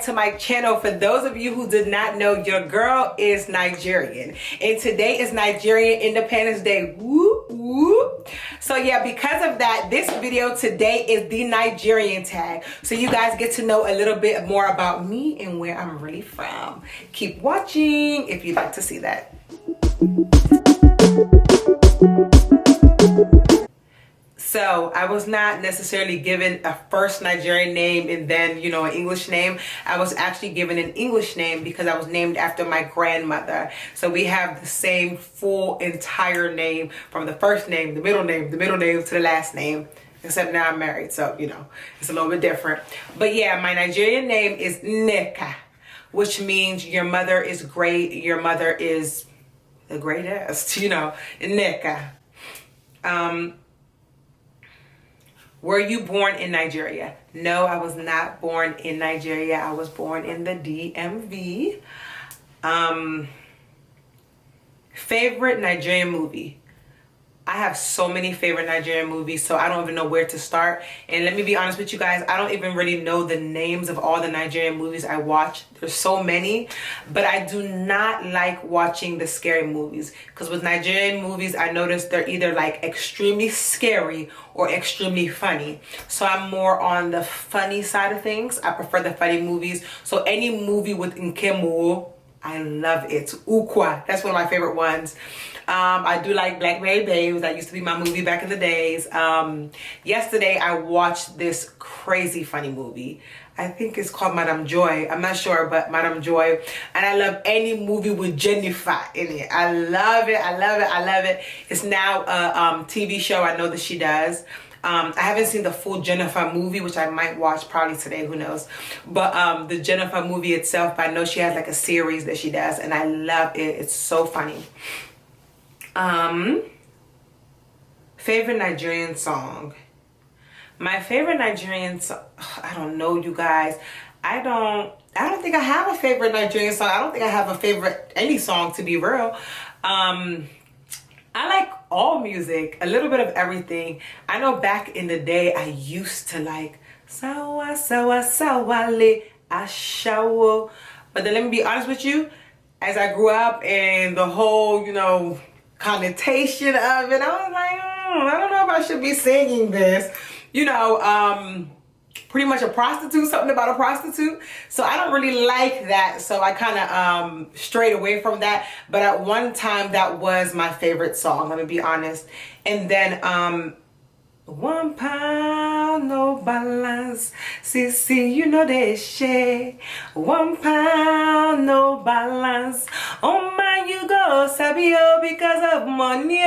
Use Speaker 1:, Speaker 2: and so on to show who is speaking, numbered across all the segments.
Speaker 1: To my channel. For those of you who did not know, your girl is Nigerian, and today is Nigerian Independence Day. Woo woo. So yeah, because of that, this video today is the Nigerian tag, so you guys get to know a little bit more about me and where I'm really from. Keep watching if you'd like to see that. So I was not necessarily given a first Nigerian name and then, you know, an English name. I was actually given an English name because I was named after my grandmother. So we have the same full entire name, from the first name, the middle name to the last name. Except now I'm married, so, you know, it's a little bit different. But yeah, my Nigerian name is Nneka, which means your mother is great. Your mother is the greatest, you know, Nneka. Were you born in Nigeria? No, I was not born in Nigeria. I was born in the DMV. Favorite Nigerian movie? I have so many favorite Nigerian movies, so I don't even know where to start. And let me be honest with you guys, I don't even really know the names of all the Nigerian movies I watch. There's so many, but I do not like watching the scary movies, because with Nigerian movies, I notice they're either like extremely scary or extremely funny. So I'm more on the funny side of things. I prefer the funny movies. So any movie with Nkemo, I love it. Ukwa, that's one of my favorite ones. I do like Blackberry Babes. That used to be my movie back in the days. Yesterday I watched this crazy funny movie. I think it's called Madame Joy. I'm not sure, but Madame Joy. And I love any movie with Jennifer in it. I love it. I love it. I love it. It's now a TV show. I know that she does. I haven't seen the full Jennifer movie, which I might watch probably today, who knows. But the Jennifer movie itself, I know she has like a series that she does, and I love it. It's so funny. Favorite Nigerian song? My favorite Nigerian song, I don't know, you guys. I don't think I have a favorite Nigerian song. I don't think I have a favorite any song, to be real. I like all music, a little bit of everything. I know back in the day I used to like sawa sawa sawa le ashawo. But then let me be honest with you, as I grew up and the whole, you know, connotation of it, I was like, I don't know if I should be singing this. You know, pretty much a prostitute, something about a prostitute. So I don't really like that. So I kind of strayed away from that. But at one time, that was my favorite song, let me be honest. And then 1 pound, no balance. See, you know they share. 1 pound, no balance. Oh my, you go, Sabio, because of money.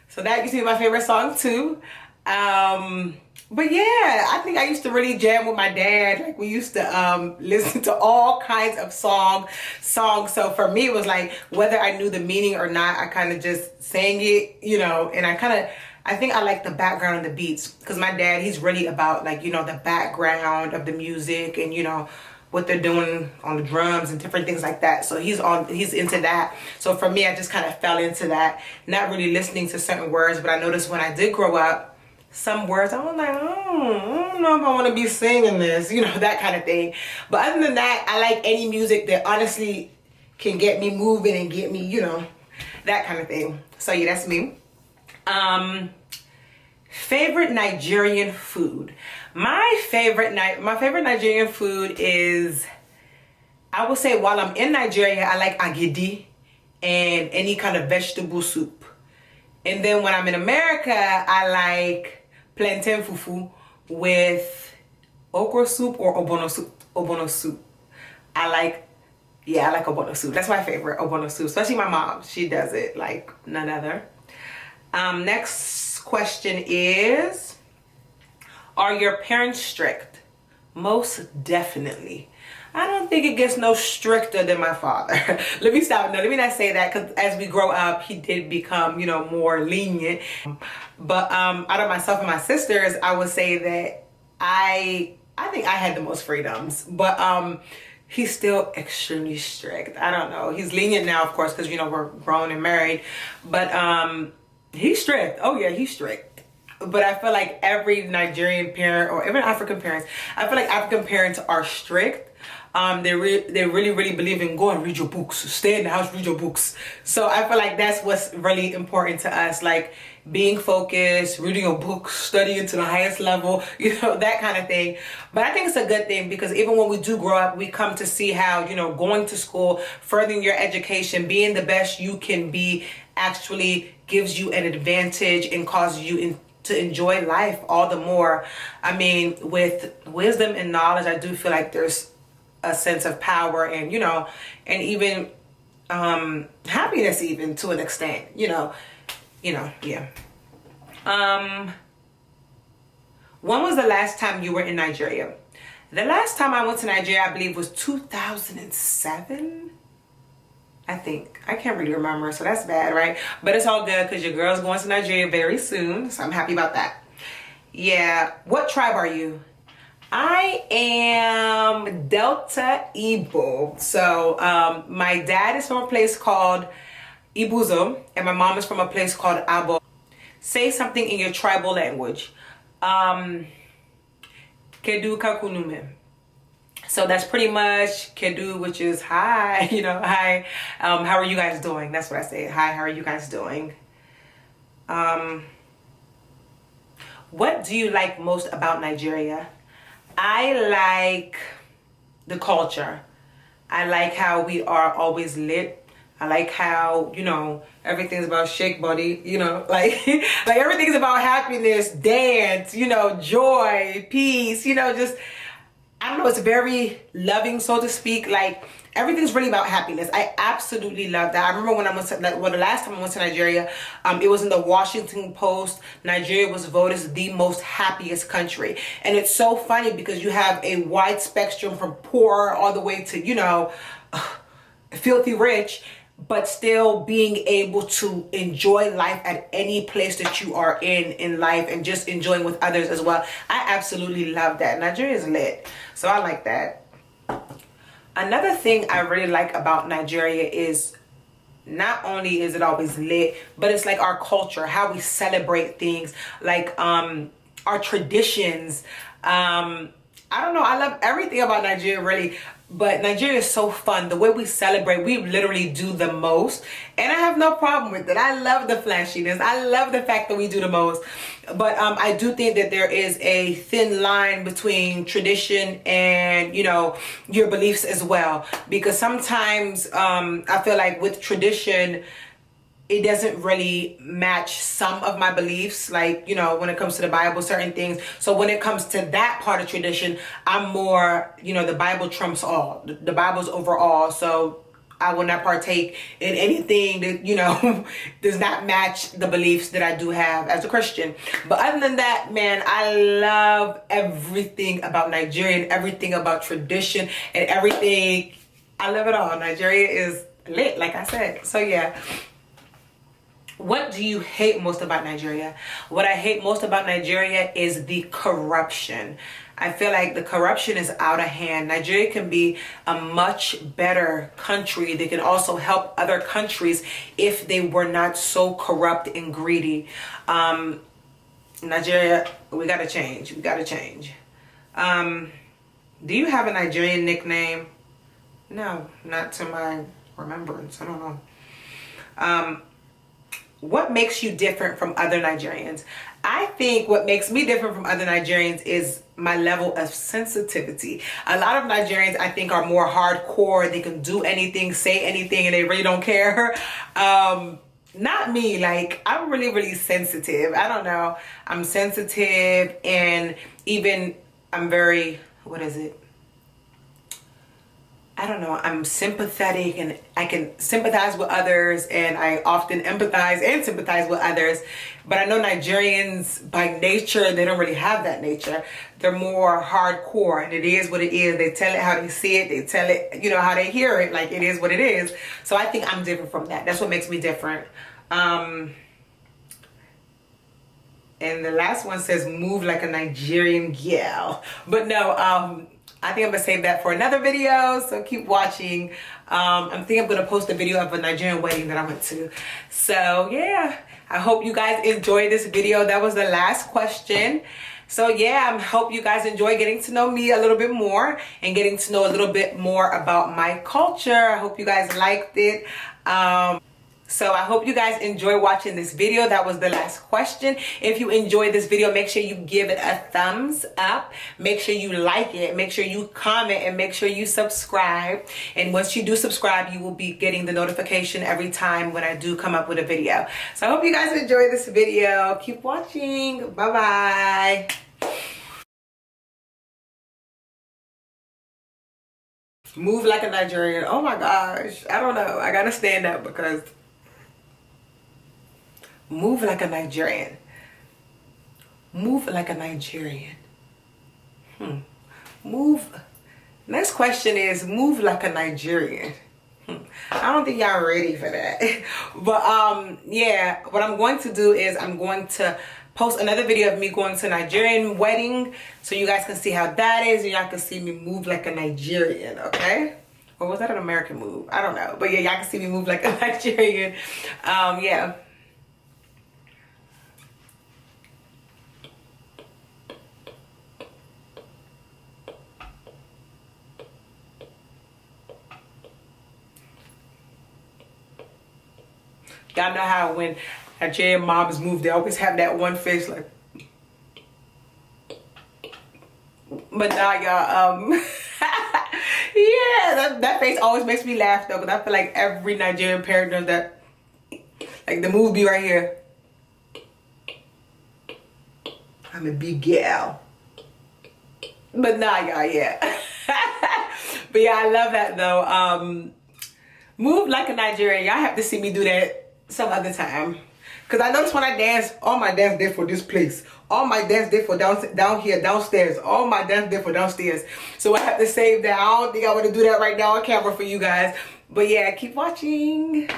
Speaker 1: So that used to be my favorite song too. But yeah, I think I used to really jam with my dad. Like, we used to listen to all kinds of songs. So for me, it was like, whether I knew the meaning or not, I kind of just sang it, you know. And I think I like the background and the beats, because my dad, he's really about, like, you know, the background of the music and, you know, what they're doing on the drums and different things like that. So he's into that. So for me, I just kind of fell into that, not really listening to certain words. But I noticed when I did grow up, some words I was like, oh, I don't know if I want to be singing this, you know, that kind of thing. But other than that, I like any music that honestly can get me moving and get me, you know, that kind of thing. So yeah, that's me. Favorite Nigerian food. My favorite Nigerian food is, I would say, while I'm in Nigeria, I like agidi and any kind of vegetable soup. And then when I'm in America, I like plantain fufu with okra soup or ogbono soup. Ogbono soup. I like ogbono soup. That's my favorite, ogbono soup. Especially my mom. She does it like none other. Next question is, are your parents strict? Most definitely. I don't think it gets no stricter than my father. Let me not say that, because as we grow up, he did become, you know, more lenient. But out of myself and my sisters, I would say that I think I had the most freedoms. But he's still extremely strict. I don't know. He's lenient now, of course, because, you know, we're grown and married. But he's strict. Oh yeah, he's strict. But I feel like every Nigerian parent, or even African parents, I feel like African parents are strict. They really believe in go and read your books, stay in the house, read your books. So I feel like that's what's really important to us, like being focused, reading your books, studying to the highest level, you know, that kind of thing. But I think it's a good thing, because even when we do grow up, we come to see how, you know, going to school, furthering your education, being the best you can be actually gives you an advantage and causes you to enjoy life all the more. I mean, with wisdom and knowledge, I do feel like there's a sense of power and, you know, and even happiness, even to an extent, you know, yeah. When was the last time you were in Nigeria? The last time I went to Nigeria, I believe, was 2007. I think. I can't really remember, so that's bad, right? But it's all good, because your girl's going to Nigeria very soon, so I'm happy about that. Yeah. What tribe are you? I am Delta Igbo. So my dad is from a place called Ibuzo, and my mom is from a place called Abo. Say something in your tribal language. Kedu kakunume. So that's pretty much Kedu, which is hi, you know, hi. How are you guys doing? That's what I say. Hi, how are you guys doing? What do you like most about Nigeria? I like the culture. I like how we are always lit. I like how, you know, everything's about shake body, you know, like like everything's about happiness, dance, you know, joy, peace, you know, just, I don't know, it's very loving, so to speak. Like everything's really about happiness. I absolutely love that. I remember when the last time I went to Nigeria, it was in the Washington Post. Nigeria was voted as the most happiest country. And it's so funny, because you have a wide spectrum from poor all the way to, you know, filthy rich, but still being able to enjoy life at any place that you are in life, and just enjoying with others as well. I absolutely love that. Nigeria is lit. So I like that. Another thing I really like about Nigeria is, not only is it always lit, but it's like our culture, how we celebrate things, like our traditions. I don't know, I love everything about Nigeria, really. But Nigeria is so fun. The way we celebrate, we literally do the most. And I have no problem with it. I love the flashiness. I love the fact that we do the most. But I do think that there is a thin line between tradition and, you know, your beliefs as well. Because sometimes I feel like with tradition, it doesn't really match some of my beliefs, like, you know, when it comes to the Bible, certain things. So when it comes to that part of tradition, I'm more, you know, the Bible trumps all. The Bible's overall. So I will not partake in anything that, you know, does not match the beliefs that I do have as a Christian. But other than that, man, I love everything about Nigeria, and everything about tradition, and everything. I love it all. Nigeria is lit, like I said. So yeah. What do you hate most about Nigeria? What I hate most about Nigeria is the corruption. I feel like the corruption is out of hand. Nigeria can be a much better country. They can also help other countries if they were not so corrupt and greedy. Nigeria, we gotta change. We gotta change. Do you have a Nigerian nickname? No, not to my remembrance. I don't know. What makes you different from other Nigerians? I think what makes me different from other Nigerians is my level of sensitivity. A lot of Nigerians, I think, are more hardcore. They can do anything, say anything, and they really don't care. Not me. Like, I'm really, really sensitive. I don't know. I'm sensitive, and even I'm very, what is it? I don't know, I'm sympathetic, and I can sympathize with others, and I often empathize and sympathize with others. But I know Nigerians by nature, they don't really have that nature. They're more hardcore, and it is what it is. They tell it how they see it. They tell it, you know, how they hear it. Like, it is what it is. So I think I'm different from that. That's what makes me different. And the last one says, move like a Nigerian gal. But no, I think I'm gonna save that for another video, so keep watching. I think I'm gonna post a video of a Nigerian wedding that I went to. So yeah, I hope you guys enjoyed this video. That was the last question. So yeah, I hope you guys enjoy getting to know me a little bit more and getting to know a little bit more about my culture. I hope you guys liked it. So I hope you guys enjoy watching this video. That was the last question. If you enjoyed this video, make sure you give it a thumbs up. Make sure you like it. Make sure you comment, and make sure you subscribe. And once you do subscribe, you will be getting the notification every time when I do come up with a video. So I hope you guys enjoy this video. Keep watching. Bye-bye. Move like a Nigerian. Oh my gosh. I don't know. I gotta stand up because... Move like a Nigerian. Move like a Nigerian. Move. Next question is, move like a Nigerian. I don't think y'all ready for that. But yeah, what I'm going to do is I'm going to post another video of me going to a Nigerian wedding, so you guys can see how that is, and y'all can see me move like a Nigerian, okay? Or was that an American move? I don't know. But yeah, y'all can see me move like a Nigerian. Yeah. Y'all know how when Nigerian moms move, they always have that one face like... But now y'all, yeah, that face always makes me laugh though, because I feel like every Nigerian parent does that. Like, the move be right here. I'm a big gal. But nah, y'all, yeah. But yeah, I love that though. Move like a Nigerian. Y'all have to see me do that some other time, because I noticed when I dance, all my dance did for this place, all my dance did for down here downstairs, all my dance did for downstairs. So I have to save that. I don't think I want to do that right now on camera for you guys. But yeah, keep watching.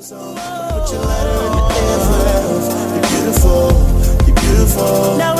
Speaker 2: Put your letter in the air forever. You're beautiful, you're beautiful. Now